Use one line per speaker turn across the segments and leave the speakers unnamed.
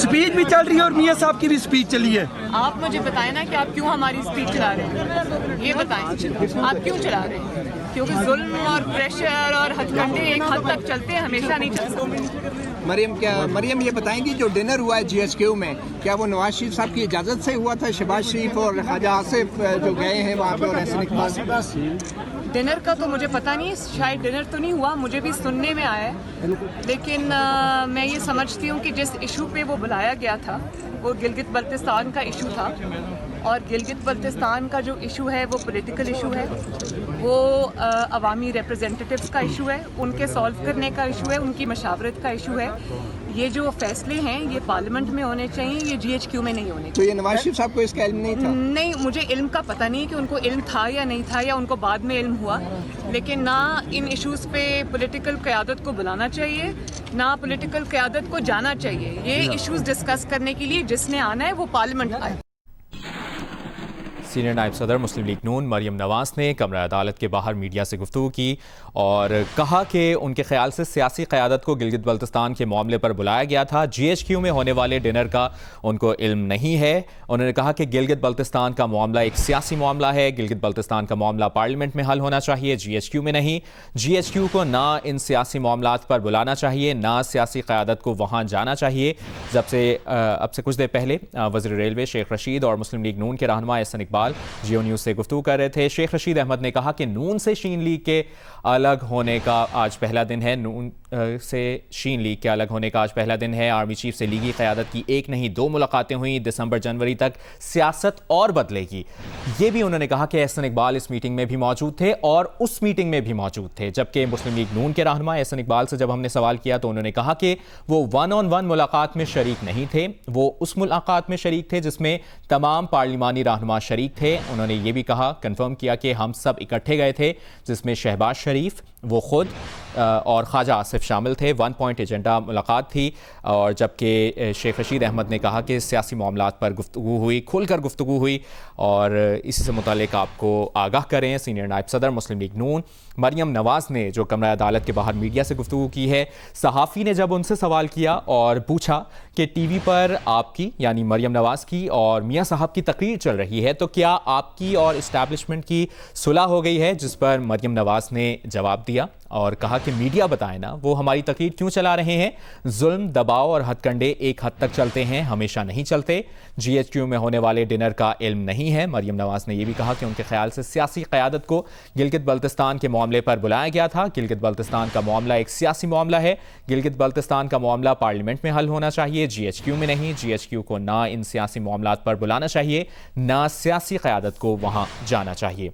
Speech भी चल रही है और मियाँ साहब की भी स्पीच चली है।
आप मुझे बताएं ना कि आप क्यों हमारी स्पीच चला रहे हैं, ये बताएं आप क्यों चला रहे हैं? क्योंकि जुल्म और प्रेशर और हथकंडे एक हद तक चलते हैं, हमेशा नहीं चल सकते।
मरियम ये बताएंगी जो डिनर हुआ है GHQ में, क्या वो नवाज शरीफ साहब की इजाज़त से हुआ था? शहबाज शरीफ और ख्वाजा आसिफ जो गए हैं वहाँ पे और एहसन इकबाल।
डिनर का तो मुझे पता नहीं, शायद डिनर तो नहीं हुआ, मुझे भी सुनने में आया है। लेकिन मैं ये समझती हूँ कि जिस इशू पे वो बुलाया गया था वो गिलगित बल्तिस्तान का इशू था, और गिलगित बल्तिस्तान का जो इशू है वो पॉलिटिकल इशू है, वो अवामी रिप्रेजेंटेटिव्स का इशू है, उनके सॉल्व करने का इशू है, उनकी मशावरत का इशू है। ये जो फैसले हैं ये पार्लियामेंट में होने चाहिए, ये GHQ में नहीं होने चाहिए।
तो ये नवाज शरीफ साहब को इसका इल्म नहीं था?
नहीं, मुझे इल्म का पता नहीं कि उनको इल्म था या नहीं था, या उनको बाद में इल्म हुआ, लेकिन ना इन इश्यूज़ पे पॉलिटिकल क़यादत को बुलाना चाहिए, ना पॉलिटिकल क़यादत को जाना चाहिए। ये इश्यूज़ डिस्कस करने के लिए जिसने आना है वो पार्लियामेंट आए।
सीनियर नायब सदर मुस्लिम लीग नून मरियम नवाज ने कमरा अदालत के बाहर मीडिया से गुफ्तगू की और कहा कि उनके ख्याल से सियासी क़यादत को गिलगित बल्तिस्तान के मामले पर बुलाया गया था। GHQ में होने वाले डिनर का उनको इल्म नहीं है। उन्होंने कहा कि गिलगित बल्तिस्तान का मामला एक सियासी मामला है, गिलगित बल्तिस्तान का मामला पार्लियामेंट में हल होना चाहिए, GHQ में नहीं। GHQ को ना इन सियासी मामलात पर बुलाना चाहिए, ना सियासी क़यादत को वहाँ जाना चाहिए। अब से कुछ देर पहले वज़ीर रेलवे शेख रशीद और मुस्लिम लीग नून के रहनुमा एहसन इकबाल जियो न्यूज़ से गुफ्तगू कर रहे थे। शेख रशीद अहमद ने कहा कि नून से शीन लीग के अलग होने का आज पहला दिन है। नून से शीन लीग के अलग होने का आज पहला दिन है। आर्मी चीफ से लीगी क़यादत की एक नहीं 2 मुलाकातें हुई। दिसंबर जनवरी तक सियासत और बदलेगी। ये भी उन्होंने कहा कि एहसन इकबाल इस मीटिंग में भी मौजूद थे और उस मीटिंग में भी मौजूद थे। जबकि मुस्लिम लीग नून के रहनुमा एहसन इकबाल से जब हमने सवाल किया तो उन्होंने कहा कि वो 1-on-1 मुलाकात में शरीक नहीं थे, वो उस मुलाकात में शरीक थे जिसमें तमाम पार्लिमानी रहनुमा शरीक थे। उन्होंने ये भी कहा, कंफर्म किया कि हम सब इकट्ठे गए थे, जिसमें शहबाज शरीफ, वो खुद और ख्वाजा आसिफ शामिल थे। 1 पॉइंट एजेंडा मुलाकात थी। और जबकि शेख रशीद अहमद ने कहा कि सियासी मामलात पर गुफ्तगू हुई, खुलकर गुफ्तगू हुई और इसी से मुतालिक आपको आगाह करें। सीनियर नायब सदर मुस्लिम लीग नून मरियम नवाज ने जो कमरा अदालत के बाहर मीडिया से गुफ्तगू की है, सहाफ़ी ने जब उनसे सवाल किया और पूछा कि टीवी पर आपकी यानी मरियम नवाज की और मियाँ साहब की तकरीर चल रही है, तो क्या आपकी और इस्टेब्लिशमेंट की सुलह हो गई है? जिस पर मरियम नवाज ने जवाब दिया और कहा कि मीडिया बताए ना वो हमारी तकरीर क्यों चला रहे हैं। जुल्म, दबाव और हथकंडे एक हद तक चलते हैं, हमेशा नहीं चलते। GHQ में होने वाले डिनर का इल्म नहीं है। मरियम नवाज ने यह भी कहा कि उनके ख्याल से सियासी क़यादत को गिलगित बल्तिस्तान के मामले पर बुलाया गया था। गिलगित बल्तिस्तान का मामला एक सियासी मामला है। गिलगित बल्तिस्तान का मामला पार्लियामेंट में हल होना चाहिए, GHQ में नहीं। GHQ को ना इन सियासी मामलात पर बुलाना चाहिए, ना सियासी क़यादत को वहाँ जाना चाहिए।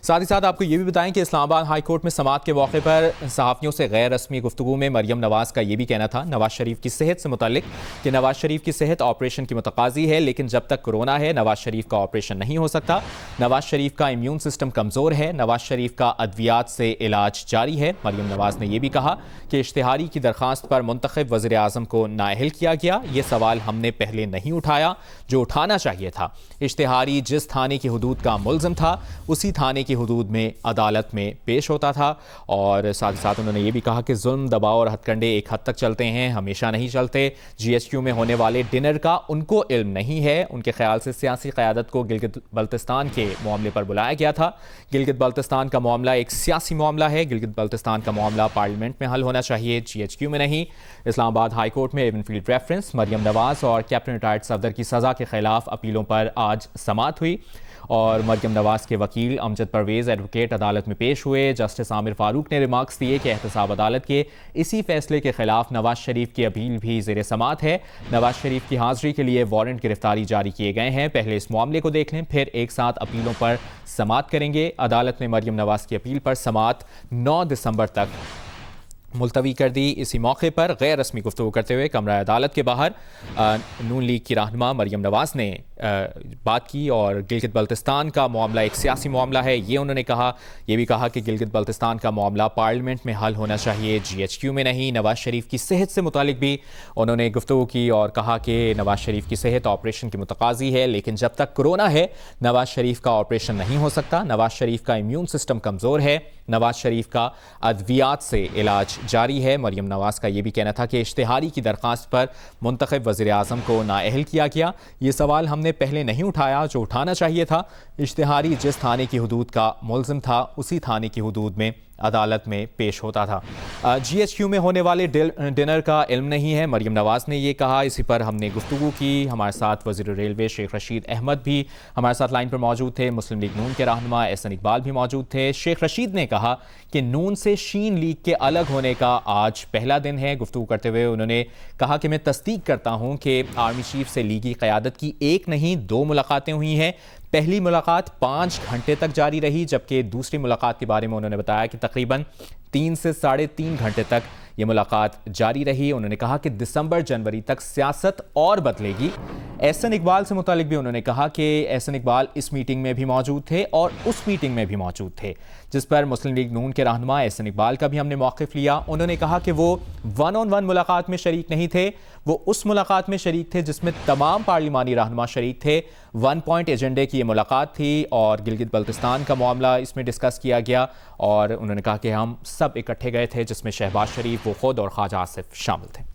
साथ ही साथ आपको ये भी बताएं कि इस्लामाबाद हाई कोर्ट में समाअत के मौके पर सहाफ़ियों से गैर रस्मी गुफ्तगू में मरियम नवाज का ये भी कहना था नवाज शरीफ की सेहत से मुतालिक कि नवाज शरीफ की सेहत ऑपरेशन की मुतकाज़ी है, लेकिन जब तक कोरोना है नवाज शरीफ का ऑपरेशन नहीं हो सकता। नवाज शरीफ का इम्यून सिस्टम कमज़ोर है, नवाज शरीफ का अद्वियात से इलाज जारी है। मरियम नवाज ने यह भी कहा कि इश्तिहारी की दरख्वास्त पर मुंतखब वज़ीर आज़म को नाअहल किया गया। ये सवाल हमने पहले नहीं उठाया जो उठाना चाहिए था। इश्तिहारी जिस थाने की हदूद का मुल्ज़िम था उसी थाने की हदूद में अदालत में पेश होता था। और साथ ही साथ उन्होंने ये भी कहा कि जुल्म, दबाव और हथकंडे एक हद तक चलते हैं, हमेशा नहीं चलते। GHQ में होने वाले डिनर का उनको इल्म नहीं है। उनके ख्याल से सियासी क़यादत को गिलगित बल्तिस्तान के मामले पर बुलाया गया था। गिलगित बल्तिस्तान का मामला एक सियासी मामला है। गिलगित बल्तिस्तान का मामला पार्लियामेंट में हल होना चाहिए, GHQ में नहीं। इस्लामाबाद हाई कोर्ट में Avenfield reference Maryam Nawaz और कैप्टन रिटायर्ड सफदर की सज़ा के खिलाफ अपीलों पर आज समाअत हुई और मरियम नवाज के वकील अमजद परवेज़ एडवोकेट अदालत में पेश हुए। जस्टिस आमिर फारूक ने रिमार्क्स दिए कि एहतसाब अदालत के इसी फैसले के खिलाफ नवाज शरीफ की अपील भी ज़ेर समाअत है। नवाज शरीफ की हाज़िरी के लिए वारंट गिरफ्तारी जारी किए गए हैं। पहले इस मामले को देख लें, फिर एक साथ अपीलों पर समाअत करेंगे। अदालत ने मरियम नवाज की अपील पर समाअत 9 दिसंबर तक मुलतवी कर दी। इसी मौके पर गैर रस्मी गुफ्तगू करते हुए कमरा अदालत के बाहर नून लीग की रहनुमा मरियम नवाज ने बात की और गिलगित बल्तिस्तान का मामला एक सियासी मामला है ये उन्होंने कहा। ये भी कहा कि गिलगित बल्तिस्तान का मामला पार्लियामेंट में हल होना चाहिए, GHQ में नहीं। नवाज शरीफ की सेहत से मुतालिक भी उन्होंने गुफ्तगू की और कहा कि नवाज शरीफ की सेहत ऑपरेशन की मुतकाज़ी है, लेकिन जब तक कोरोना है नवाज शरीफ का ऑपरेशन नहीं हो सकता। नवाज शरीफ का इम्यून सिस्टम कमज़ोर है, नवाज शरीफ का अद्वियात से इलाज जारी है। मरियम नवाज़ का ये भी कहना था कि इश्तिहारी की दरख्वास्त पर मुंतखब वज़ीर-ए-आज़म को नाअहल किया गया। ये सवाल हमने पहले नहीं उठाया जो उठाना चाहिए था। इश्तिहारी जिस थाने की हुदूद का मुल्ज़िम था उसी थाने की हुदूद में अदालत में पेश होता था। GHQ में होने वाले डिनर का इल्म नहीं है, मरियम नवाज़ ने ये कहा। इसी पर हमने गुफ्तगू की। हमारे साथ वज़ीर रेलवे शेख रशीद अहमद भी हमारे साथ लाइन पर मौजूद थे। मुस्लिम लीग नून के रहनुमा एहसन इकबाल भी मौजूद थे। शेख रशीद ने कहा कि नून से शीन लीग के अलग होने का आज पहला दिन है। गुफ्तगू करते हुए उन्होंने कहा कि मैं तस्दीक करता हूँ कि आर्मी चीफ से लीगी क़यादत की एक नहीं 2 मुलाकातें हुई हैं। पहली मुलाकात 5 घंटे तक जारी रही, जबकि दूसरी मुलाकात के बारे में उन्होंने बताया कि तकरीबन 3 से 3.5 घंटे तक ये मुलाकात जारी रही। उन्होंने कहा कि दिसंबर जनवरी तक सियासत और बदलेगी। एहसन इकबाल से मुतालिक भी उन्होंने कहा कि एहसन इकबाल इस मीटिंग में भी मौजूद थे और उस मीटिंग में भी मौजूद थे, जिस पर मुस्लिम लीग नून के रहनुमा एहसन इकबाल का भी हमने मौक़िफ़ लिया। उन्होंने कहा कि वो 1-on-1 मुलाकात में शरीक नहीं थे, वो उस मुलाकात में शरीक थे जिसमें तमाम पार्लिमानी रहनुमा शरीक थे। 1 पॉइंट एजेंडे की ये मुलाकात थी और गिलगित बल्तिस्तान का मामला इसमें डिस्कस किया गया। और उन्होंने कहा कि हम सब इकट्ठे गए थे, जिसमें शहबाज शरीफ, वो खुद और ख्वाजा आसिफ शामिल थे।